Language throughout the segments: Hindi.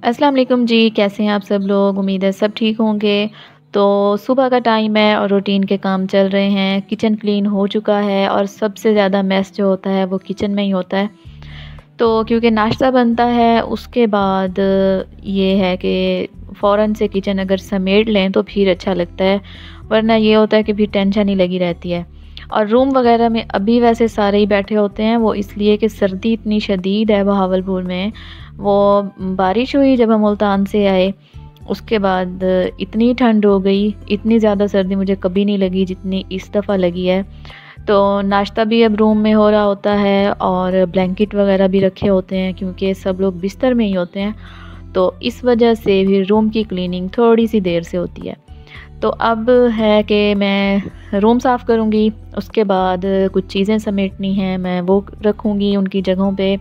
अस्सलाम वालेकुम जी, कैसे हैं आप सब लोग? उम्मीद है सब ठीक होंगे। तो सुबह का टाइम है और रूटीन के काम चल रहे हैं। किचन क्लीन हो चुका है और सबसे ज़्यादा मेस जो होता है वो किचन में ही होता है। तो क्योंकि नाश्ता बनता है उसके बाद ये है कि फ़ौरन से किचन अगर समेट लें तो फिर अच्छा लगता है, वरना ये होता है कि फिर टेंशन ही लगी रहती है। और रूम वगैरह में अभी वैसे सारे ही बैठे होते हैं, वो इसलिए कि सर्दी इतनी शदीद है बहावलपुर में। वो बारिश हुई जब हम मुल्तान से आए, उसके बाद इतनी ठंड हो गई, इतनी ज़्यादा सर्दी मुझे कभी नहीं लगी जितनी इस दफ़ा लगी है। तो नाश्ता भी अब रूम में हो रहा होता है और ब्लैंकेट वगैरह भी रखे होते हैं क्योंकि सब लोग बिस्तर में ही होते हैं। तो इस वजह से भी रूम की क्लीनिंग थोड़ी-सी देर से होती है। तो अब है कि मैं रूम साफ़ करूँगी, उसके बाद कुछ चीज़ें समेटनी हैं, मैं वो रखूँगी उनकी जगहों पे।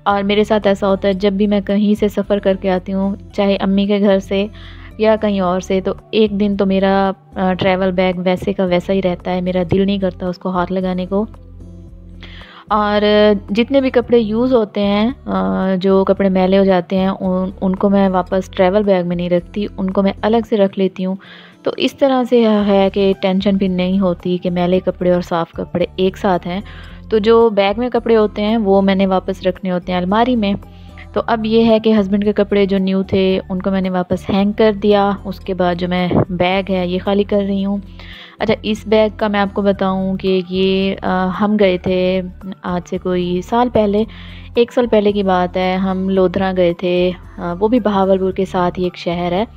और मेरे साथ ऐसा होता है जब भी मैं कहीं से सफ़र करके आती हूँ, चाहे अम्मी के घर से या कहीं और से, तो एक दिन तो मेरा ट्रैवल बैग वैसे का वैसा ही रहता है, मेरा दिल नहीं करता उसको हाथ लगाने को। और जितने भी कपड़े यूज़ होते हैं, जो कपड़े मैले हो जाते हैं उनको मैं वापस ट्रैवल बैग में नहीं रखती, उनको मैं अलग से रख लेती हूँ। तो इस तरह से है कि टेंशन भी नहीं होती कि मैले कपड़े और साफ़ कपड़े एक साथ हैं। तो जो बैग में कपड़े होते हैं वो मैंने वापस रखने होते हैं अलमारी में। तो अब ये है कि हस्बैंड के कपड़े जो न्यू थे उनको मैंने वापस हैंग कर दिया, उसके बाद जो मैं बैग है ये ख़ाली कर रही हूँ। अच्छा, इस बैग का मैं आपको बताऊँ कि ये हम गए थे आज से कोई साल पहले, 1 साल पहले की बात है। हम लोधरा गए थे, वो भी बहावलपुर के साथ ही एक शहर है।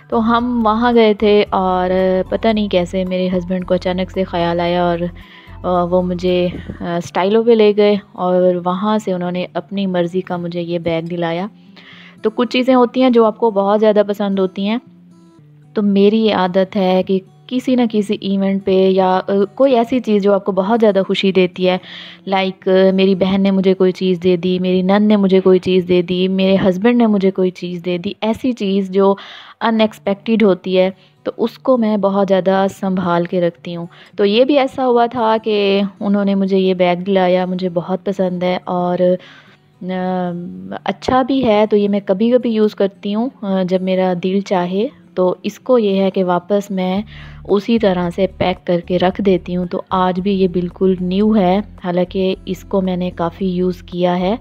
तो हम वहाँ गए थे और पता नहीं कैसे मेरे हस्बैंड को अचानक से ख़्याल आया और वो मुझे स्टाइलो पे ले गए और वहाँ से उन्होंने अपनी मर्ज़ी का मुझे ये बैग दिलाया। तो कुछ चीज़ें होती हैं जो आपको बहुत ज़्यादा पसंद होती हैं। तो मेरी ये आदत है कि किसी न किसी इवेंट पे या कोई ऐसी चीज़ जो आपको बहुत ज़्यादा खुशी देती है, लाइक मेरी बहन ने मुझे कोई चीज़ दे दी, मेरी नंद ने मुझे कोई चीज़ दे दी, मेरे हस्बैंड ने मुझे कोई चीज़ दे दी, ऐसी चीज़ जो अनएक्सपेक्टेड होती है, तो उसको मैं बहुत ज़्यादा सँभाल के रखती हूँ। तो ये भी ऐसा हुआ था कि उन्होंने मुझे ये बैग दिलाया, मुझे बहुत पसंद है और अच्छा भी है, तो ये मैं कभी-कभी यूज़ करती हूँ जब मेरा दिल चाहे। तो इसको ये है कि वापस मैं उसी तरह से पैक करके रख देती हूँ। तो आज भी ये बिल्कुल न्यू है, हालाँकि इसको मैंने काफ़ी यूज़ किया है।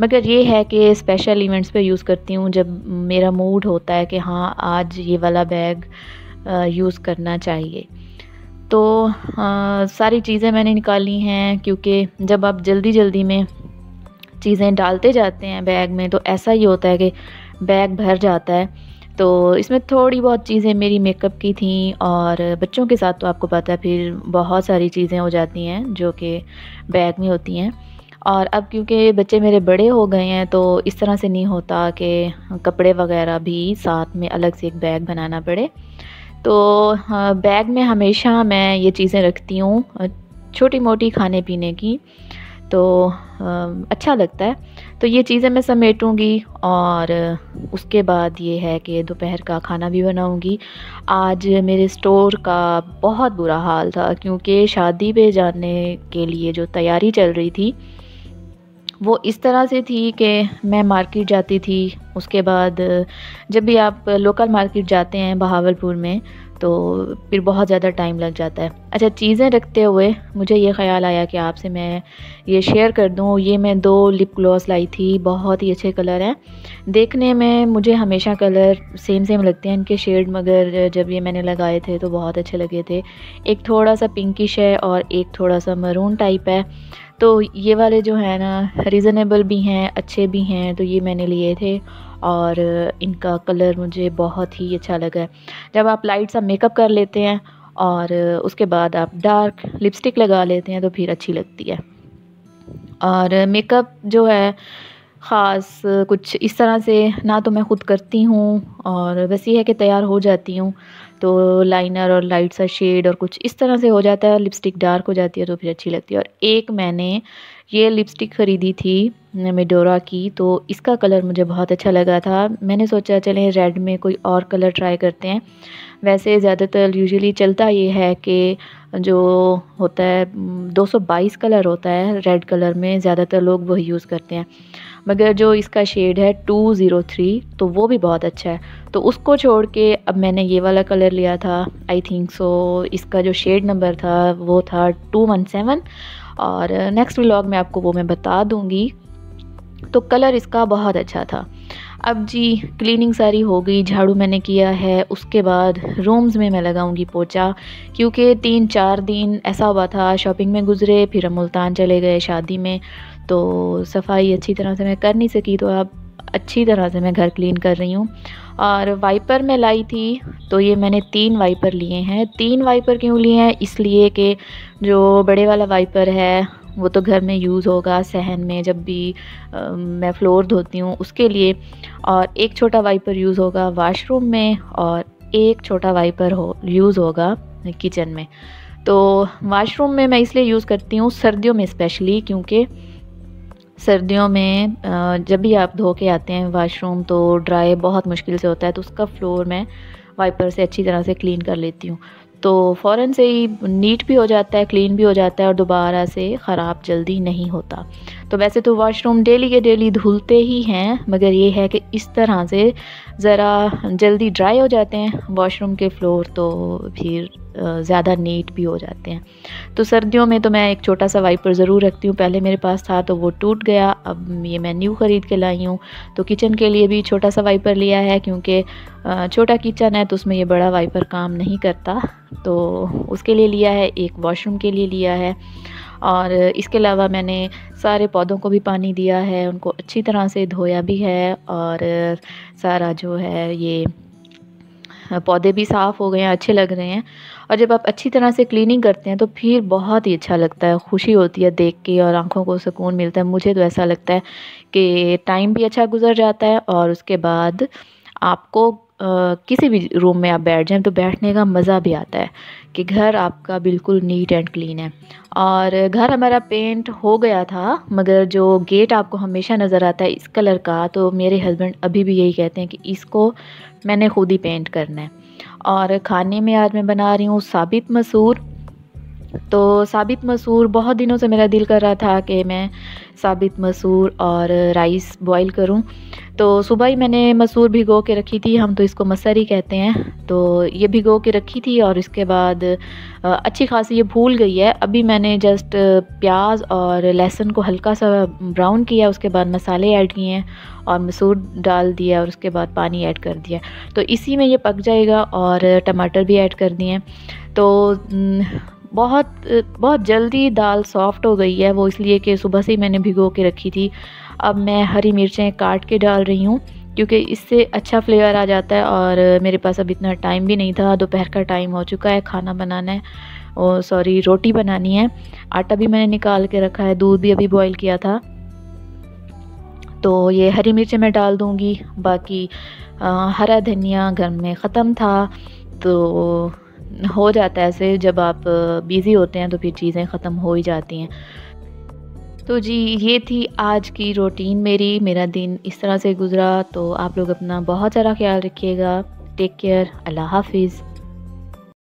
मगर ये है कि स्पेशल इवेंट्स पे यूज़ करती हूँ जब मेरा मूड होता है कि हाँ, आज ये वाला बैग यूज़ करना चाहिए। तो सारी चीज़ें मैंने निकाली हैं क्योंकि जब आप जल्दी-जल्दी में चीज़ें डालते जाते हैं बैग में तो ऐसा ही होता है कि बैग भर जाता है। तो इसमें थोड़ी बहुत चीज़ें मेरी मेकअप की थी और बच्चों के साथ तो आपको पता है फिर बहुत सारी चीज़ें हो जाती हैं जो कि बैग में होती हैं। और अब क्योंकि बच्चे मेरे बड़े हो गए हैं तो इस तरह से नहीं होता कि कपड़े वग़ैरह भी साथ में अलग से एक बैग बनाना पड़े। तो हाँ, बैग में हमेशा मैं ये चीज़ें रखती हूँ, छोटी-मोटी खाने-पीने की। तो अच्छा लगता है। तो ये चीज़ें मैं समेटूँगी और उसके बाद ये है कि दोपहर का खाना भी बनाऊँगी। आज मेरे स्टोर का बहुत बुरा हाल था क्योंकि शादी पे जाने के लिए जो तैयारी चल रही थी, वो इस तरह से थी कि मैं मार्केट जाती थी, उसके बाद जब भी आप लोकल मार्केट जाते हैं बहावलपुर में, तो फिर बहुत ज़्यादा टाइम लग जाता है। अच्छा, चीज़ें रखते हुए मुझे ये ख़्याल आया कि आपसे मैं ये शेयर कर दूँ। ये मैं 2 लिप ग्लॉस लाई थी, बहुत ही अच्छे कलर हैं। देखने में मुझे हमेशा कलर सेम-सेम लगते हैं इनके शेड, मगर जब ये मैंने लगाए थे तो बहुत अच्छे लगे थे। एक थोड़ा-सा पिंकिश है और एक थोड़ा-सा मैरून टाइप है। तो ये वाले जो हैं ना रीज़नेबल भी हैं, अच्छे भी हैं, तो ये मैंने लिए थे और इनका कलर मुझे बहुत ही अच्छा लगा है। जब आप लाइट सा मेकअप कर लेते हैं और उसके बाद आप डार्क लिपस्टिक लगा लेते हैं तो फिर अच्छी लगती है। और मेकअप जो है ख़ास कुछ इस तरह से ना तो मैं ख़ुद करती हूँ और बस ये है कि तैयार हो जाती हूँ, तो लाइनर और लाइट सा शेड और कुछ इस तरह से हो जाता है, लिपस्टिक डार्क हो जाती है तो फिर अच्छी लगती है। और एक मैंने ये लिपस्टिक ख़रीदी थी मेडोरा की, तो इसका कलर मुझे बहुत अच्छा लगा था। मैंने सोचा चलें रेड में कोई और कलर ट्राई करते हैं। वैसे ज़्यादातर यूजुअली चलता ये है कि जो होता है 222 कलर होता है रेड कलर में, ज़्यादातर लोग वही यूज़ करते हैं। मगर जो इसका शेड है 203 तो वो भी बहुत अच्छा है। तो उसको छोड़ के अब मैंने ये वाला कलर लिया था, आई थिंक सो इसका जो शेड नंबर था वो था 217, और नेक्स्ट व्लॉग में आपको वो मैं बता दूँगी। तो कलर इसका बहुत अच्छा था। अब जी क्लीनिंग सारी हो गई, झाड़ू मैंने किया है, उसके बाद रूम्स में मैं लगाऊंगी पोछा, क्योंकि 3-4 दिन ऐसा हुआ था शॉपिंग में गुज़रे, फिर हम मुल्तान चले गए शादी में, तो सफाई अच्छी तरह से मैं कर नहीं सकी। तो अब अच्छी तरह से मैं घर क्लीन कर रही हूँ। और वाइपर मैं लाई थी, तो ये मैंने 3 वाइपर लिए हैं। 3 वाइपर क्यों लिए हैं? इसलिए कि जो बड़े वाला वाइपर है वो तो घर में यूज़ होगा सहन में, जब भी मैं फ्लोर धोती हूँ उसके लिए, और एक छोटा वाइपर यूज़ होगा वॉशरूम में, और एक छोटा वाइपर यूज़ होगा किचन में। तो वॉशरूम में मैं इसलिए यूज़ करती हूँ सर्दियों में स्पेशली, क्योंकि सर्दियों में जब भी आप धो के आते हैं वॉशरूम तो ड्राई बहुत मुश्किल से होता है, तो उसका फ्लोर मैं वाइपर से अच्छी तरह से क्लीन कर लेती हूँ। तो फ़ौरन से ही नीट भी हो जाता है, क्लीन भी हो जाता है, और दोबारा से ख़राब जल्दी नहीं होता। तो वैसे तो वॉशरूम डेली के डेली धुलते ही हैं, मगर ये है कि इस तरह से ज़रा जल्दी ड्राई हो जाते हैं वॉशरूम के फ्लोर, तो फिर ज़्यादा नीट भी हो जाते हैं। तो सर्दियों में तो मैं एक छोटा सा वाइपर ज़रूर रखती हूँ। पहले मेरे पास था तो वो टूट गया, अब ये मैं न्यू ख़रीद के लाई हूँ। तो किचन के लिए भी छोटा सा वाइपर लिया है, क्योंकि छोटा किचन है तो उसमें ये बड़ा वाइपर काम नहीं करता, तो उसके लिए लिया है। एक वॉशरूम के लिए लिया है, और इसके अलावा मैंने सारे पौधों को भी पानी दिया है, उनको अच्छी तरह से धोया भी है, और सारा जो है ये पौधे भी साफ़ हो गए हैं, अच्छे लग रहे हैं। और जब आप अच्छी तरह से क्लीनिंग करते हैं तो फिर बहुत ही अच्छा लगता है, खुशी होती है देख के, और आँखों को सुकून मिलता है। मुझे तो ऐसा लगता है कि टाइम भी अच्छा गुज़र जाता है, और उसके बाद आपको किसी भी रूम में आप बैठ जाएं तो बैठने का मज़ा भी आता है कि घर आपका बिल्कुल नीट एंड क्लीन है। और घर हमारा पेंट हो गया था, मगर जो गेट आपको हमेशा नज़र आता है इस कलर का, तो मेरे हस्बैंड अभी भी यही कहते हैं कि इसको मैंने खुद ही पेंट करना है। और खाने में आज मैं बना रही हूँ साबित मसूर। तो साबित मसूर बहुत दिनों से मेरा दिल कर रहा था कि मैं साबित मसूर और राइस बॉईल करूं। तो सुबह ही मैंने मसूर भिगो के रखी थी, हम तो इसको मसर ही कहते हैं। तो ये भिगो के रखी थी, और इसके बाद अच्छी खासी ये भूल गई है। अभी मैंने जस्ट प्याज और लहसुन को हल्का सा ब्राउन किया, उसके बाद मसाले ऐड किए हैं और मसूर डाल दिया, और उसके बाद पानी ऐड कर दिया। तो इसी में ये पक जाएगा, और टमाटर भी ऐड कर दिए। तो बहुत बहुत जल्दी दाल सॉफ़्ट हो गई है, वो इसलिए कि सुबह से ही मैंने भिगो के रखी थी। अब मैं हरी मिर्चें काट के डाल रही हूँ, क्योंकि इससे अच्छा फ्लेवर आ जाता है, और मेरे पास अब इतना टाइम भी नहीं था, दोपहर का टाइम हो चुका है, खाना बनाना है, और सॉरी रोटी बनानी है। आटा भी मैंने निकाल के रखा है, दूध भी अभी बॉईल किया था। तो ये हरी मिर्चें मैं डाल दूँगी, बाकी हरा धनिया घर में ख़त्म था, तो हो जाता है ऐसे, जब आप बिज़ी होते हैं तो फिर चीज़ें ख़त्म हो ही जाती हैं। तो जी ये थी आज की रूटीन मेरी, मेरा दिन इस तरह से गुज़रा। तो आप लोग अपना बहुत सारा ख़्याल रखिएगा। टेक केयर, अल्लाह हाफ़िज़।